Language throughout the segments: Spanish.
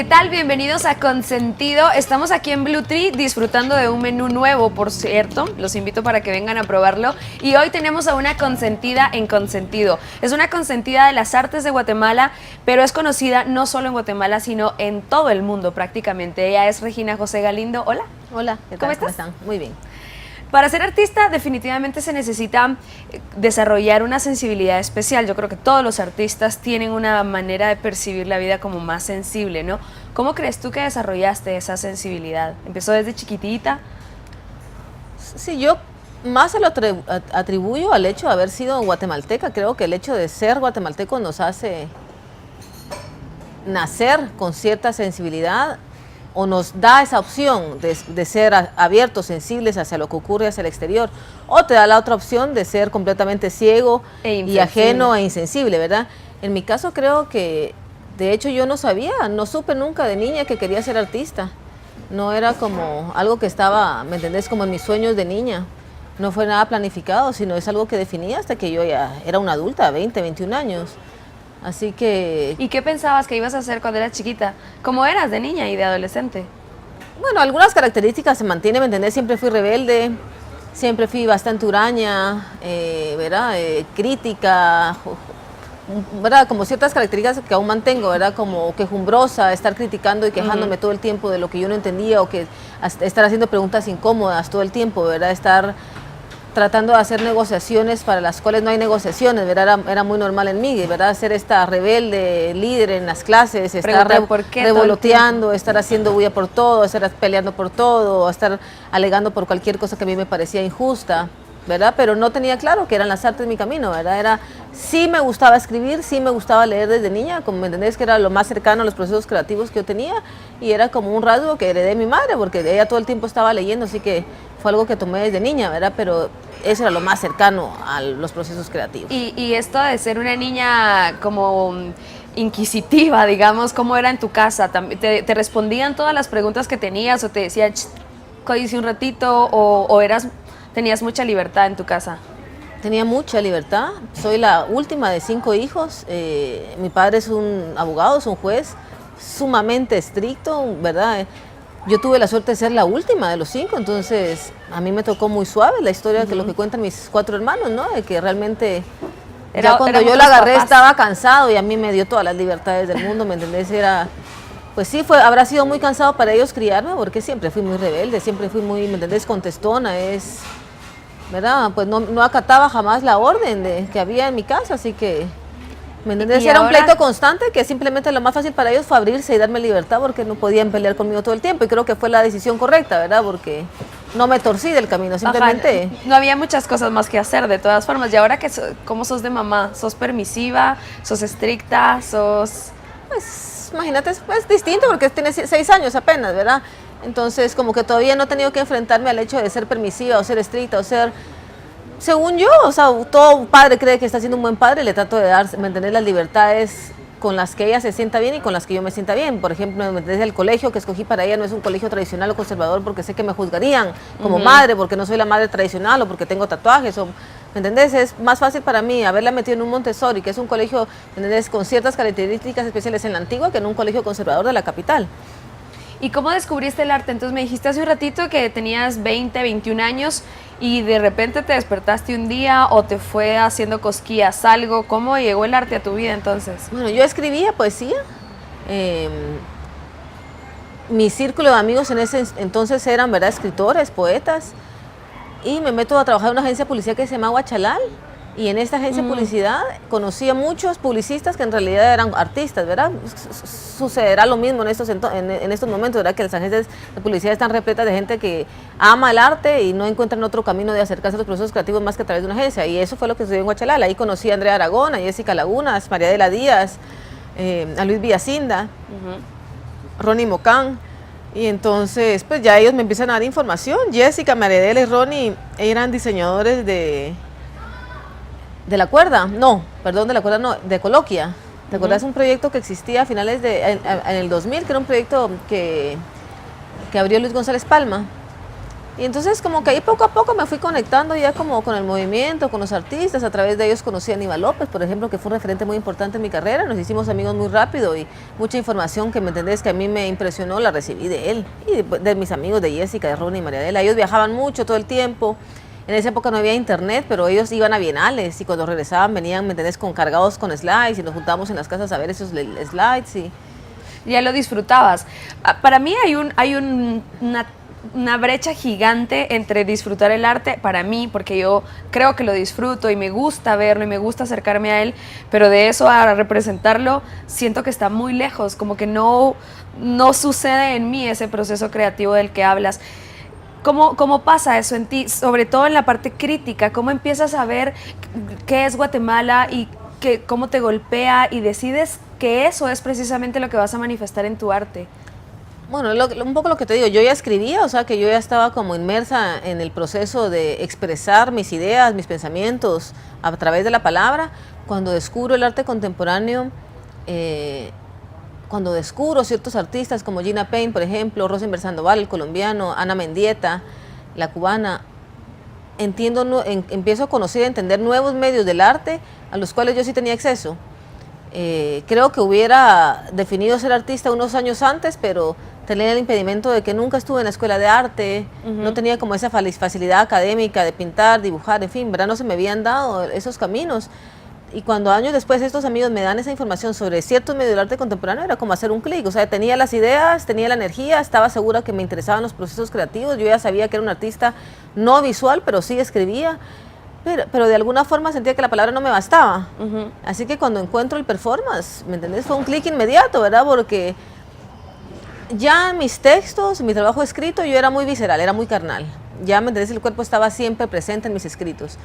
¿Qué tal? Bienvenidos a Consentido. Estamos aquí en Blue Tree disfrutando de un menú nuevo, por cierto. Los invito para que vengan a probarlo. Y hoy tenemos a una consentida en Consentido. Es una consentida de las artes de Guatemala, pero es conocida no solo en Guatemala, sino en todo el mundo prácticamente. Ella es Regina José Galindo. Hola. Hola, ¿qué tal? ¿Cómo estás? ¿Cómo están? Muy bien. Para ser artista definitivamente se necesita desarrollar una sensibilidad especial. Yo creo que todos los artistas tienen una manera de percibir la vida como más sensible, ¿no? ¿Cómo crees tú que desarrollaste esa sensibilidad? ¿Empezó desde chiquitita? Sí, yo más se lo atribuyo al hecho de haber sido guatemalteca. Creo que el hecho de ser guatemalteco nos hace nacer con cierta sensibilidad o nos da esa opción de ser abiertos, sensibles hacia lo que ocurre hacia el exterior, o te da la otra opción de ser completamente ciego y ajeno e insensible, ¿verdad? En mi caso creo que, de hecho yo no supe nunca de niña que quería ser artista, no era como algo que estaba, ¿me entendés?, como en mis sueños de niña, no fue nada planificado, sino es algo que definí hasta que yo ya era una adulta, 20, 21 años. Así que... ¿Y qué pensabas que ibas a hacer cuando eras chiquita? ¿Cómo eras de niña y de adolescente? Bueno, algunas características se mantienen, ¿me entendés? Siempre fui rebelde, siempre fui bastante huraña, ¿verdad? Crítica, ¿verdad? Como ciertas características que aún mantengo, ¿verdad? Como quejumbrosa, estar criticando y quejándome todo el tiempo de lo que yo no entendía, o que estar haciendo preguntas incómodas todo el tiempo, ¿verdad? Estar tratando de hacer negociaciones para las cuales no hay negociaciones, ¿verdad? Era muy normal en mí, ¿verdad? Ser esta rebelde, líder en las clases, estar revoloteando, estar haciendo bulla por todo, estar peleando por todo, estar alegando por cualquier cosa que a mí me parecía injusta, ¿verdad? Pero no tenía claro que eran las artes mi camino, ¿verdad? Sí me gustaba escribir, sí me gustaba leer desde niña, como me entendés, que era lo más cercano a los procesos creativos que yo tenía, y era como un rasgo que heredé de mi madre, porque ella todo el tiempo estaba leyendo, así que fue algo que tomé desde niña, ¿verdad? Pero eso era lo más cercano a los procesos creativos. Y esto de ser una niña como inquisitiva, digamos, ¿cómo era en tu casa? ¿Te respondían todas las preguntas que tenías o te decían, códice un ratito, o tenías mucha libertad en tu casa? Tenía mucha libertad, soy la última de 5 hijos, mi padre es un abogado, es un juez sumamente estricto, ¿verdad? Yo tuve la suerte de ser la última de los 5, entonces a mí me tocó muy suave la historia de lo que cuentan mis 4 hermanos, ¿no? De que realmente ya cuando yo la agarré estaba cansado y a mí me dio todas las libertades del mundo, ¿me entendés? Pues sí, habrá sido muy cansado para ellos criarme, porque siempre fui muy rebelde, siempre fui muy, ¿me entendés?, contestona, ¿verdad? Pues no acataba jamás la orden que había en mi casa, así que, ¿me entendés? Era un pleito constante que simplemente lo más fácil para ellos fue abrirse y darme libertad porque no podían pelear conmigo todo el tiempo, y creo que fue la decisión correcta, ¿verdad? Porque no me torcí del camino, simplemente... Ajá, no había muchas cosas más que hacer de todas formas. Y ahora ¿cómo sos de mamá? ¿Sos permisiva? ¿Sos estricta? Pues imagínate, es distinto porque tienes 6 años apenas, ¿verdad? Entonces como que todavía no he tenido que enfrentarme al hecho de ser permisiva o ser estricta o ser... Según yo, o sea, todo padre cree que está siendo un buen padre, le trato de dar, mantener las libertades con las que ella se sienta bien y con las que yo me sienta bien. Por ejemplo, desde el colegio que escogí para ella no es un colegio tradicional o conservador porque sé que me juzgarían como madre, porque no soy la madre tradicional o porque tengo tatuajes, o, ¿me entendés? Es más fácil para mí haberla metido en un Montessori, que es un colegio, ¿me entendés?, con ciertas características especiales en la Antigua, que en un colegio conservador de la capital. ¿Y cómo descubriste el arte? Entonces me dijiste hace un ratito que tenías 20, 21 años y de repente te despertaste un día o te fue haciendo cosquillas algo. ¿Cómo llegó el arte a tu vida entonces? Bueno, yo escribía poesía. Mi círculo de amigos en ese entonces eran, ¿verdad?, escritores, poetas. Y me meto a trabajar en una agencia de publicidad que se llama Huachalal. Y en esta agencia de publicidad conocí a muchos publicistas que en realidad eran artistas, ¿verdad? Sucederá lo mismo en estos momentos, ¿verdad? Que las agencias de publicidad están repletas de gente que ama el arte y no encuentran otro camino de acercarse a los procesos creativos más que a través de una agencia. Y eso fue lo que sucedió en Huachalal. Ahí conocí a Andrea Aragón, a Jessica Lagunas, María de la Díaz, a Luis Villacinda, Ronnie Mocán. Y entonces, pues ya ellos me empiezan a dar información. Jessica, María de la y Ronnie eran diseñadores de la cuerda, de Coloquia. ¿Te acuerdas? Un proyecto que existía a finales en el 2000, que era un proyecto que abrió Luis González Palma. Y entonces como que ahí poco a poco me fui conectando ya como con el movimiento, con los artistas. A través de ellos conocí a Aníbal López, por ejemplo, que fue un referente muy importante en mi carrera. Nos hicimos amigos muy rápido y mucha información que me entendés que a mí me impresionó la recibí de él y de mis amigos, de Jessica, de Ronnie y María Adela. Ellos viajaban mucho todo el tiempo. En esa época no había internet, pero ellos iban a bienales y cuando regresaban venían, ¿me entendés?, cargados con slides y nos juntábamos en las casas a ver esos slides. Y ya lo disfrutabas. Para mí hay una brecha gigante entre disfrutar el arte, para mí, porque yo creo que lo disfruto y me gusta verlo y me gusta acercarme a él, pero de eso a representarlo siento que está muy lejos, como que no sucede en mí ese proceso creativo del que hablas. ¿Cómo pasa eso en ti, sobre todo en la parte crítica? ¿Cómo empiezas a ver qué es Guatemala y cómo te golpea y decides que eso es precisamente lo que vas a manifestar en tu arte? Bueno, un poco lo que te digo, yo ya escribía, o sea que yo ya estaba como inmersa en el proceso de expresar mis ideas, mis pensamientos a través de la palabra. Cuando descubro el arte contemporáneo, cuando descubro ciertos artistas como Gina Payne, por ejemplo, Rosenberg Sandoval, el colombiano, Ana Mendieta, la cubana, empiezo a conocer y a entender nuevos medios del arte a los cuales yo sí tenía acceso. Creo que hubiera definido ser artista unos años antes, pero tenía el impedimento de que nunca estuve en la escuela de arte, no tenía como esa facilidad académica de pintar, dibujar, en fin, ¿verdad? No se me habían dado esos caminos. Y cuando años después estos amigos me dan esa información sobre ciertos medios del arte contemporáneo, era como hacer un clic. O sea, tenía las ideas, tenía la energía, estaba segura que me interesaban los procesos creativos. Yo ya sabía que era un artista no visual, pero sí escribía. Pero de alguna forma sentía que la palabra no me bastaba. Así que cuando encuentro el performance, ¿me entendés? Fue un clic inmediato, ¿verdad? Porque ya en mis textos, en mi trabajo escrito, yo era muy visceral, era muy carnal. Ya, ¿me entendés? El cuerpo estaba siempre presente en mis escritos.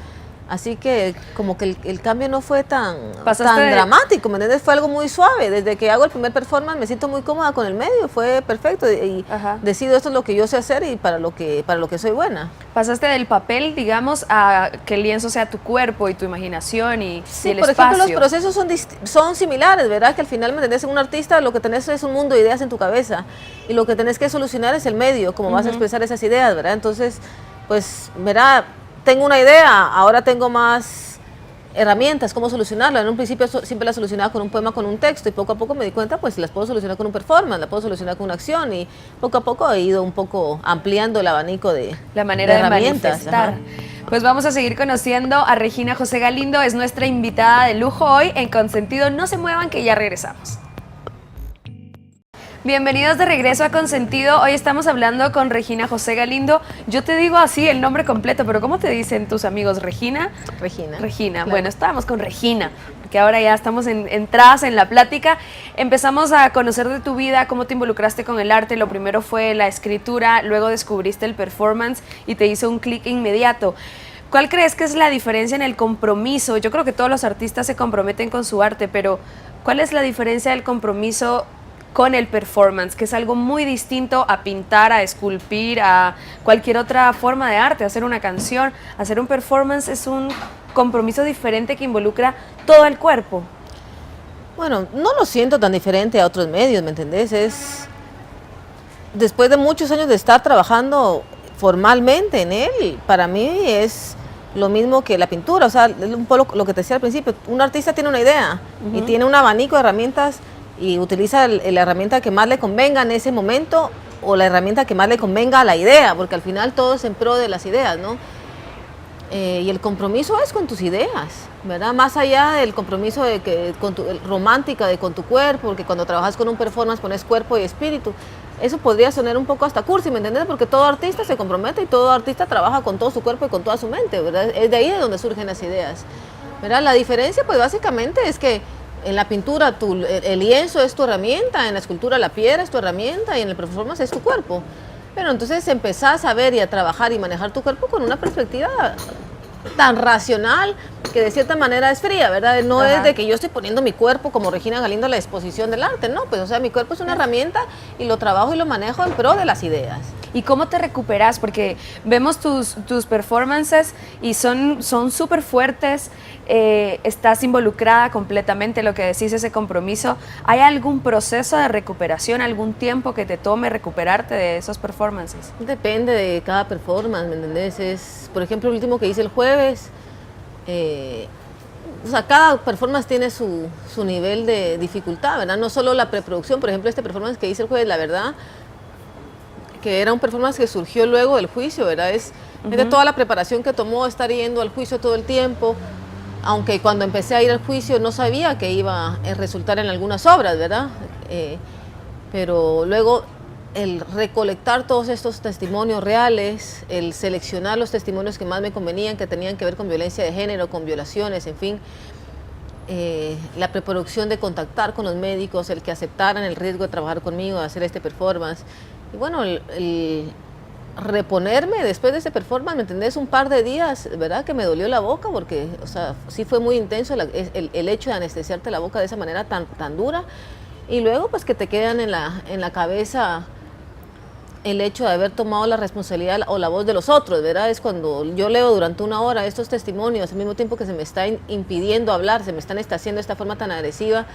Así que como que el cambio no fue tan dramático, ¿me entiendes? Fue algo muy suave. Desde que hago el primer performance me siento muy cómoda con el medio, fue perfecto y decido esto es lo que yo sé hacer y para lo que soy buena. Pasaste del papel, digamos, a que el lienzo sea tu cuerpo y tu imaginación y sí, el por espacio. ejemplo, los procesos son similares, ¿verdad? Que al final, ¿me entendés? En un artista lo que tenés es un mundo de ideas en tu cabeza y lo que tenés que solucionar es el medio, cómo vas a expresar esas ideas, ¿verdad? Entonces, pues, ¿verdad? Tengo una idea, ahora tengo más herramientas, cómo solucionarla. En un principio siempre la solucionaba con un poema, con un texto, y poco a poco me di cuenta, pues las puedo solucionar con un performance, la puedo solucionar con una acción, y poco a poco he ido un poco ampliando el abanico de la manera de herramientas. manifestar. Pues vamos a seguir conociendo a Regina José Galindo, es nuestra invitada de lujo hoy en Consentido. No se muevan que ya regresamos. Bienvenidos de regreso a Consentido. Hoy estamos hablando con Regina José Galindo. Yo te digo así el nombre completo, pero ¿cómo te dicen tus amigos? ¿Regina? Regina. Regina. Claro. Bueno, estábamos con Regina, porque ahora ya estamos entradas en la plática. Empezamos a conocer de tu vida, cómo te involucraste con el arte. Lo primero fue la escritura, luego descubriste el performance y te hizo un clic inmediato. ¿Cuál crees que es la diferencia en el compromiso? Yo creo que todos los artistas se comprometen con su arte, pero ¿cuál es la diferencia del compromiso con el performance, que es algo muy distinto a pintar, a esculpir, a cualquier otra forma de arte, hacer una canción? Hacer un performance es un compromiso diferente que involucra todo el cuerpo. Bueno, no lo siento tan diferente a otros medios, ¿me entendés? Después de muchos años de estar trabajando formalmente en él, para mí es lo mismo que la pintura. O sea, es un poco lo que te decía al principio, un artista tiene una idea y tiene un abanico de herramientas y utiliza la herramienta que más le convenga en ese momento o la herramienta que más le convenga a la idea, porque al final todo es en pro de las ideas, ¿no? Y el compromiso es con tus ideas, ¿verdad? Más allá del compromiso romántica con tu cuerpo, porque cuando trabajas con un performance pones cuerpo y espíritu. Eso podría sonar un poco hasta cursi, ¿me entiendes? Porque todo artista se compromete y todo artista trabaja con todo su cuerpo y con toda su mente, ¿verdad? Es de ahí de donde surgen las ideas, ¿verdad? La diferencia, pues básicamente es que en la pintura el lienzo es tu herramienta, en la escultura la piedra es tu herramienta y en el performance es tu cuerpo. Pero entonces empezás a ver y a trabajar y manejar tu cuerpo con una perspectiva tan racional que de cierta manera es fría, ¿verdad? No Ajá. es de que yo estoy poniendo mi cuerpo como Regina Galindo a la exposición del arte, no, pues o sea, mi cuerpo es una herramienta y lo trabajo y lo manejo en pro de las ideas. ¿Y cómo te recuperas? Porque vemos tus performances y son súper fuertes, estás involucrada completamente, lo que decís, ese compromiso. ¿Hay algún proceso de recuperación, algún tiempo que te tome recuperarte de esos performances? Depende de cada performance, ¿me entendés? Es, por ejemplo, el último que hice el jueves, o sea, cada performance tiene su nivel de dificultad, ¿verdad? No solo la preproducción, por ejemplo, este performance que hice el jueves, la verdad, que era un performance que surgió luego del juicio, ¿verdad? Es de toda la preparación que tomó estar yendo al juicio todo el tiempo, aunque cuando empecé a ir al juicio no sabía que iba a resultar en algunas obras, ¿verdad? Pero luego el recolectar todos estos testimonios reales, el seleccionar los testimonios que más me convenían, que tenían que ver con violencia de género, con violaciones, en fin, la preproducción de contactar con los médicos, el que aceptaran el riesgo de trabajar conmigo, de hacer este performance. Y bueno, el reponerme después de ese performance, ¿me entendés? Un par de días, ¿verdad? Que me dolió la boca porque, o sea, sí fue muy intenso el hecho de anestesiarte la boca de esa manera tan dura. Y luego, pues, que te quedan en la cabeza el hecho de haber tomado la responsabilidad o la voz de los otros, ¿verdad? Es cuando yo leo durante una hora estos testimonios, al mismo tiempo que se me está impidiendo hablar, se me están haciendo de esta forma tan agresiva,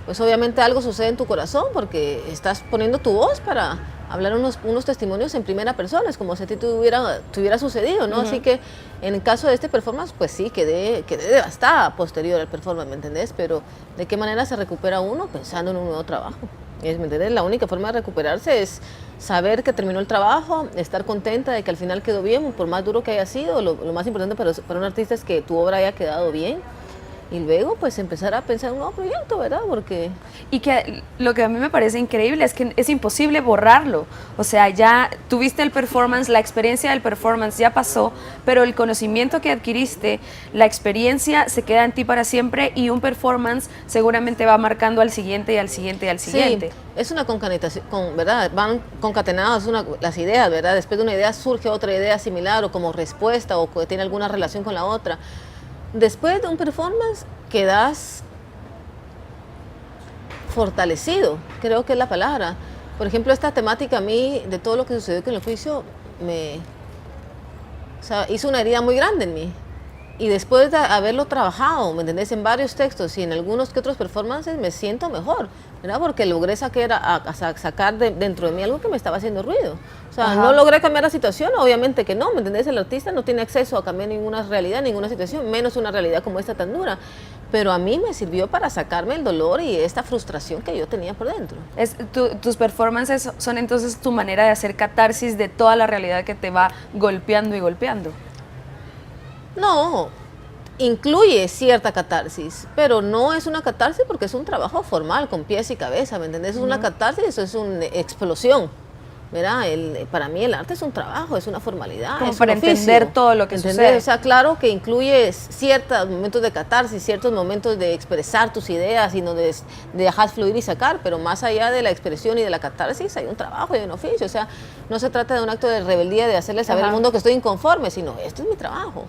pues obviamente algo sucede en tu corazón porque estás poniendo tu voz para hablar unos testimonios en primera persona, es como si a ti te hubiera sucedido, ¿no? Así que en el caso de este performance, pues sí, quedé devastada posterior al performance, ¿me entendés? Pero ¿de qué manera se recupera uno? Pensando en un nuevo trabajo. ¿Me entendés? La única forma de recuperarse es saber que terminó el trabajo, estar contenta de que al final quedó bien, por más duro que haya sido. Lo más importante para un artista es que tu obra haya quedado bien. Y luego, pues, empezar a pensar en un nuevo proyecto, ¿verdad? Porque... Y que lo que a mí me parece increíble es que es imposible borrarlo. O sea, ya tuviste el performance, la experiencia del performance ya pasó, pero el conocimiento que adquiriste, la experiencia se queda en ti para siempre y un performance seguramente va marcando al siguiente y al siguiente y al siguiente. Sí, es una concatenación, ¿verdad? Van concatenadas las ideas, ¿verdad? Después de una idea surge otra idea similar o como respuesta o que tiene alguna relación con la otra. Después de un performance quedas fortalecido, creo que es la palabra. Por ejemplo, esta temática a mí, de todo lo que sucedió con el juicio, o sea, hizo una herida muy grande en mí. Y después de haberlo trabajado, ¿me entendés? En varios textos y en algunos que otros performances me siento mejor, ¿verdad? Porque logré sacar dentro de mí algo que me estaba haciendo ruido. O sea, no logré cambiar la situación, obviamente que no, ¿me entendés? El artista no tiene acceso a cambiar ninguna realidad, ninguna situación, menos una realidad como esta tan dura. Pero a mí me sirvió para sacarme el dolor y esta frustración que yo tenía por dentro. Tus performances son entonces tu manera de hacer catarsis de toda la realidad que te va golpeando y golpeando. No, incluye cierta catarsis, pero no es una catarsis porque es un trabajo formal, con pies y cabeza, ¿me entendés? Es una catarsis, eso es una explosión, ¿verdad? Para mí el arte es un trabajo, es una formalidad, Como es para un oficio, entender todo lo que ¿entendés? sucede. O sea, claro que incluye ciertos momentos de catarsis, ciertos momentos de expresar tus ideas y donde dejas fluir y sacar, pero más allá de la expresión y de la catarsis hay un trabajo y un oficio, o sea, no se trata de un acto de rebeldía de hacerle saber al mundo que estoy inconforme, sino esto es mi trabajo.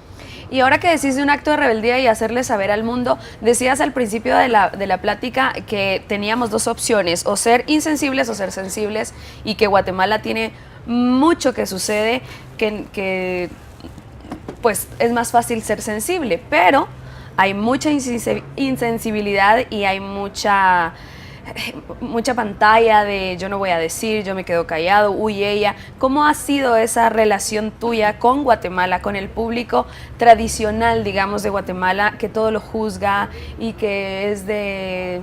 Y ahora que decís de un acto de rebeldía y hacerle saber al mundo, decías al principio de la plática que teníamos dos opciones, o ser insensibles o ser sensibles, y que Guatemala tiene mucho que sucede, que pues es más fácil ser sensible, pero hay mucha insensibilidad y hay mucha pantalla de yo no voy a decir, yo me quedo callado, uy, ella. ¿Cómo ha sido esa relación tuya con Guatemala, con el público tradicional, digamos, de Guatemala, que todo lo juzga y que es de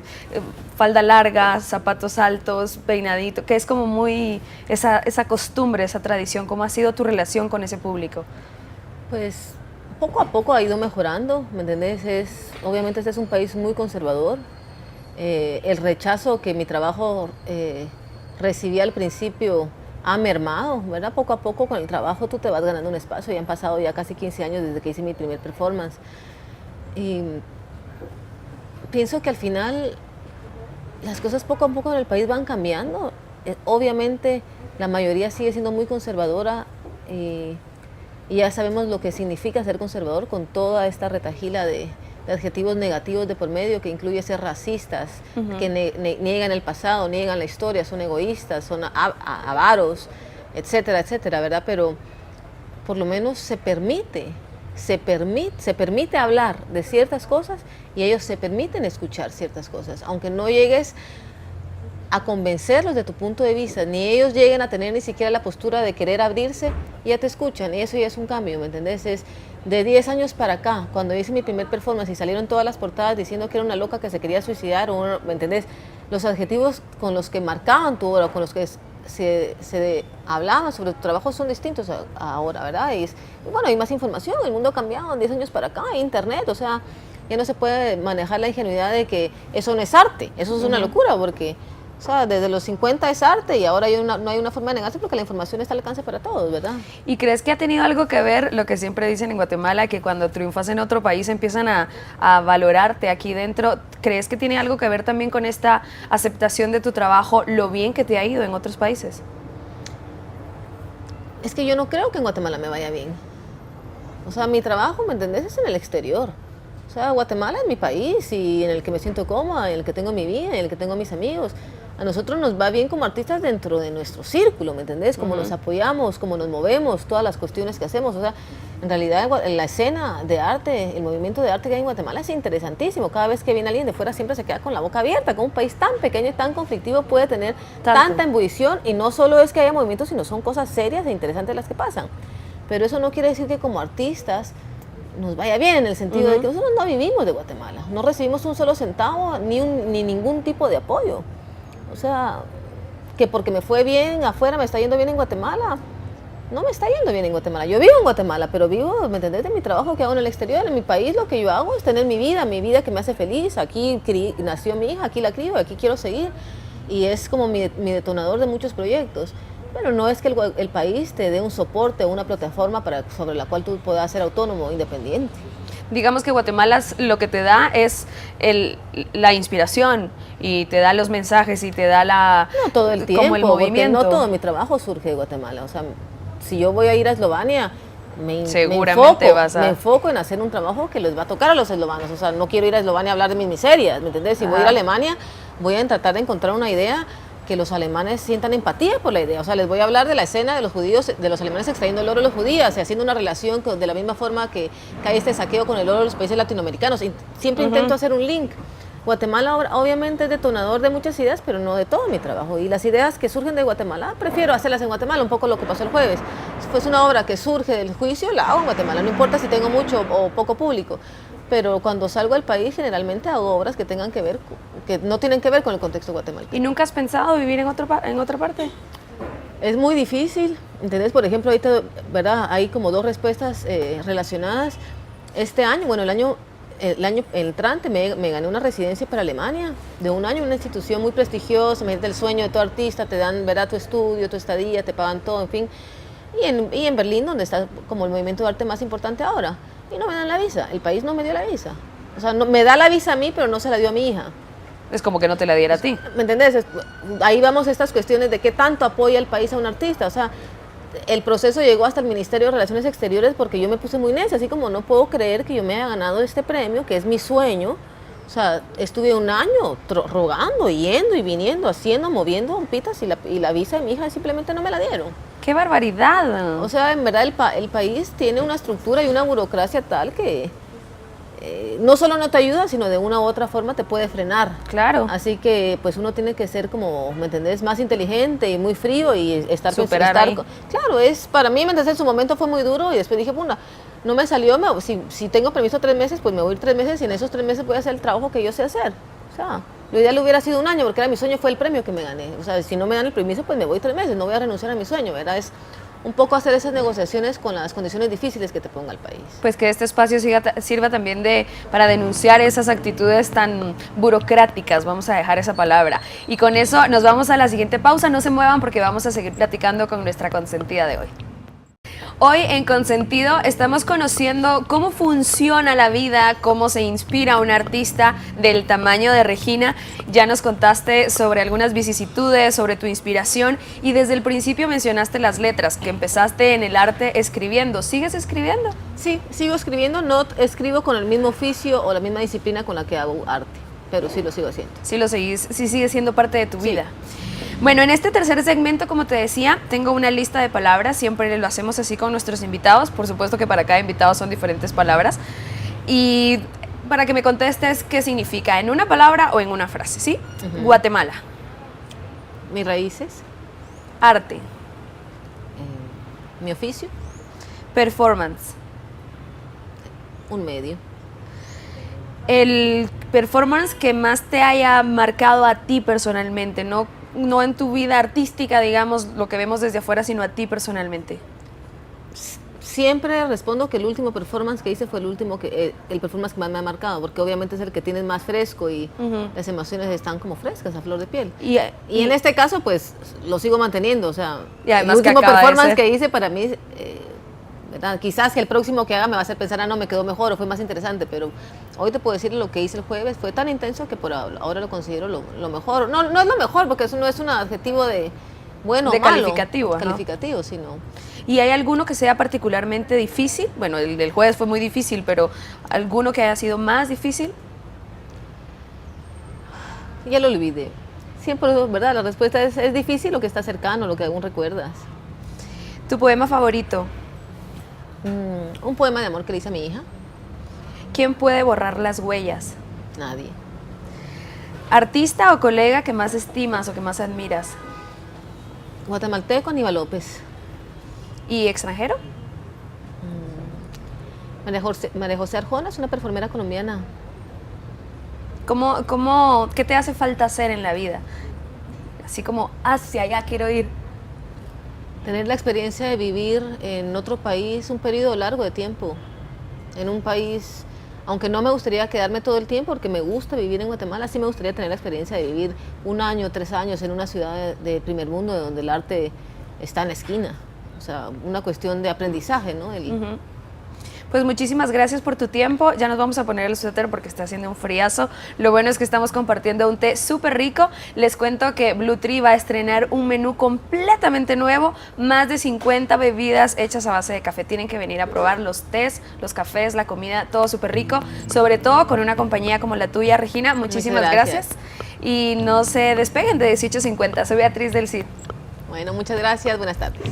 falda larga, zapatos altos, peinadito, que es como muy esa costumbre, esa tradición? ¿Cómo ha sido tu relación con ese público? Pues poco a poco ha ido mejorando, ¿me entendés? Obviamente este es un país muy conservador. El rechazo que mi trabajo recibía al principio ha mermado, ¿verdad? Poco a poco con el trabajo tú te vas ganando un espacio, ya han pasado ya casi 15 años desde que hice mi primer performance. Y pienso que al final las cosas poco a poco en el país van cambiando. Obviamente la mayoría sigue siendo muy conservadora, y ya sabemos lo que significa ser conservador con toda esta retahíla de adjetivos negativos de por medio, que incluye ser racistas, que niegan el pasado, niegan la historia, son egoístas, son avaros, etcétera, etcétera, ¿verdad? Pero por lo menos se permite hablar de ciertas cosas y ellos se permiten escuchar ciertas cosas, aunque no llegues a convencerlos de tu punto de vista, ni ellos lleguen a tener ni siquiera la postura de querer abrirse, ya te escuchan, y eso ya es un cambio, ¿me entendés? Es de 10 años para acá, cuando hice mi primer performance y salieron todas las portadas diciendo que era una loca que se quería suicidar, ¿me entendés? Los adjetivos con los que marcaban tu obra, con los que se hablaban sobre tu trabajo son distintos ahora, ¿verdad? Y bueno, hay más información, el mundo ha cambiado en 10 años para acá, hay internet, o sea, ya no se puede manejar la ingenuidad de que eso no es arte, eso es una locura, porque... O sea, desde los 50 es arte y ahora no hay una forma de negarse porque la información está al alcance para todos, ¿verdad? ¿Y crees que ha tenido algo que ver lo que siempre dicen en Guatemala, que cuando triunfas en otro país empiezan a valorarte aquí dentro? ¿Crees que tiene algo que ver también con esta aceptación de tu trabajo, lo bien que te ha ido en otros países? Es que yo no creo que en Guatemala me vaya bien. O sea, mi trabajo, ¿me entendés?, es en el exterior. O sea, Guatemala es mi país y en el que me siento cómoda, en el que tengo mi vida, en el que tengo mis amigos. A nosotros nos va bien como artistas dentro de nuestro círculo, ¿me entendés? Cómo nos apoyamos, cómo nos movemos, todas las cuestiones que hacemos. O sea, en realidad la escena de arte, el movimiento de arte que hay en Guatemala es interesantísimo. Cada vez que viene alguien de fuera siempre se queda con la boca abierta. Como un país tan pequeño y tan conflictivo puede tener tanta ebullición, y no solo es que haya movimientos, sino son cosas serias e interesantes las que pasan. Pero eso no quiere decir que como artistas nos vaya bien, en el sentido de que nosotros no vivimos de Guatemala, no recibimos un solo centavo ni ningún tipo de apoyo. O sea, que porque me fue bien afuera me está yendo bien en Guatemala. No me está yendo bien en Guatemala. Yo vivo en Guatemala, pero vivo, ¿me entendés?, de mi trabajo que hago en el exterior. En mi país lo que yo hago es tener mi vida que me hace feliz. Aquí nació mi hija, aquí la crío, aquí quiero seguir. Y es como mi detonador de muchos proyectos. Pero no es que el país te dé un soporte o una plataforma sobre la cual tú puedas ser autónomo, independiente. Digamos que Guatemala lo que te da es la inspiración y te da los mensajes y te da no todo el tiempo, como el movimiento. No todo mi trabajo surge de Guatemala. O sea, si yo voy a ir a Eslovenia, me enfoco en hacer un trabajo que les va a tocar a los eslovanos. O sea, no quiero ir a Eslovenia a hablar de mis miserias, ¿me entendés? Si voy a ir a Alemania, voy a tratar de encontrar una idea que los alemanes sientan empatía por la idea. O sea, les voy a hablar de la escena de los judíos, de los alemanes extrayendo el oro de los judíos y haciendo una relación de la misma forma que hay este saqueo con el oro de los países latinoamericanos. Y siempre intento hacer un link. Guatemala obviamente es detonador de muchas ideas, pero no de todo mi trabajo. Y las ideas que surgen de Guatemala, prefiero hacerlas en Guatemala, un poco lo que pasó el jueves. Si fuese una obra que surge del juicio, la hago en Guatemala, no importa si tengo mucho o poco público. Pero cuando salgo del país, generalmente hago obras que tengan que ver, que no tienen que ver con el contexto guatemalteco. ¿Y nunca has pensado vivir en otra parte? Es muy difícil, ¿entendés? Por ejemplo, ahorita, ¿verdad?, hay como dos respuestas relacionadas. Este año, bueno, el año entrante me gané una residencia para Alemania de un año, una institución muy prestigiosa, me el sueño de todo artista, te dan, ¿verdad?, tu estudio, tu estadía, te pagan todo, en fin. Y en Berlín, donde está como el movimiento de arte más importante ahora. Y no me dan la visa, el país no me dio la visa. O sea, me da la visa a mí, pero no se la dio a mi hija. Es como que no te la diera a ti. ¿Me entendés? Ahí vamos a estas cuestiones de qué tanto apoya el país a un artista. O sea, el proceso llegó hasta el Ministerio de Relaciones Exteriores porque yo me puse muy necia, así como no puedo creer que yo me haya ganado este premio, que es mi sueño. O sea, estuve un año rogando, yendo y viniendo, moviendo pitas y la visa de mi hija simplemente no me la dieron. ¡Qué barbaridad! O sea, en verdad el país tiene una estructura y una burocracia tal que no solo no te ayuda, sino de una u otra forma te puede frenar. Claro. Así que pues uno tiene que ser como, ¿me entendés?, más inteligente y muy frío y estar... Claro, para mí, ¿me entendés?, en su momento fue muy duro y después dije, bueno, no me salió, si tengo permiso 3 meses, pues me voy a ir 3 meses y en esos 3 meses voy a hacer el trabajo que yo sé hacer. O sea, lo ideal hubiera sido un año, porque era mi sueño, fue el premio que me gané. O sea, si no me dan el permiso, pues me voy 3 meses, no voy a renunciar a mi sueño, ¿verdad? Es un poco hacer esas negociaciones con las condiciones difíciles que te ponga el país. Pues que este espacio sirva también para denunciar esas actitudes tan burocráticas, vamos a dejar esa palabra. Y con eso nos vamos a la siguiente pausa, no se muevan porque vamos a seguir platicando con nuestra consentida de hoy. Hoy en Consentido estamos conociendo cómo funciona la vida, cómo se inspira un artista del tamaño de Regina. Ya nos contaste sobre algunas vicisitudes, sobre tu inspiración y desde el principio mencionaste las letras, que empezaste en el arte escribiendo. ¿Sigues escribiendo? Sí, sigo escribiendo, no escribo con el mismo oficio o la misma disciplina con la que hago arte, pero sí lo sigo haciendo. Sí lo seguís, sí sigue siendo parte de tu Sí. vida. Bueno, en este tercer segmento, como te decía, tengo una lista de palabras, siempre lo hacemos así con nuestros invitados, por supuesto que para cada invitado son diferentes palabras, y para que me contestes qué significa en una palabra o en una frase, ¿sí? Guatemala, Mis raíces, arte, mi oficio, performance, un medio. el performance que más te haya marcado a ti personalmente, no en tu vida artística, digamos, lo que vemos desde afuera, sino a ti personalmente. Siempre respondo que el último performance que hice fue el performance que más me ha marcado, porque obviamente es el que tienes más fresco y las emociones están como frescas, a flor de piel. Y en este caso, pues, lo sigo manteniendo, o sea, Y además el que último acaba de performance ser. que hice para mí, ¿verdad? Quizás que el próximo que haga me va a hacer pensar, no, me quedó mejor o fue más interesante, pero hoy te puedo decir lo que hice el jueves fue tan intenso que por ahora lo considero lo mejor. No es lo mejor, porque eso no es un adjetivo de bueno De o malo. calificativo, ajá. Calificativo, sino... ¿Y hay alguno que sea particularmente difícil? Bueno, el del jueves fue muy difícil, pero ¿alguno que haya sido más difícil? Ya lo olvidé. Siempre, ¿verdad? La respuesta es difícil lo que está cercano, lo que aún recuerdas. ¿Tu poema favorito? Un poema de amor que le hice a mi hija. ¿Quién puede borrar las huellas? Nadie. ¿Artista o colega que más estimas o que más admiras? Guatemalteco, Aníbal López. ¿Y extranjero? María José Arjona es una performera colombiana. ¿Qué te hace falta hacer en la vida? Así como, hacia allá quiero ir. Tener la experiencia de vivir en otro país un periodo largo de tiempo. En un país, aunque no me gustaría quedarme todo el tiempo porque me gusta vivir en Guatemala, sí me gustaría tener la experiencia de vivir 1 año, 3 años en una ciudad de primer mundo donde el arte está en la esquina. O sea, una cuestión de aprendizaje, ¿no? Pues muchísimas gracias por tu tiempo. Ya nos vamos a poner el suéter porque está haciendo un friazo. Lo bueno es que estamos compartiendo un té súper rico. Les cuento que Blue Tree va a estrenar un menú completamente nuevo. Más de 50 bebidas hechas a base de café. Tienen que venir a probar los tés, los cafés, la comida, todo súper rico. Sobre todo con una compañía como la tuya, Regina. Muchísimas gracias. Y no se despeguen de 1850. Soy Beatriz del Cid. Bueno, muchas gracias. Buenas tardes.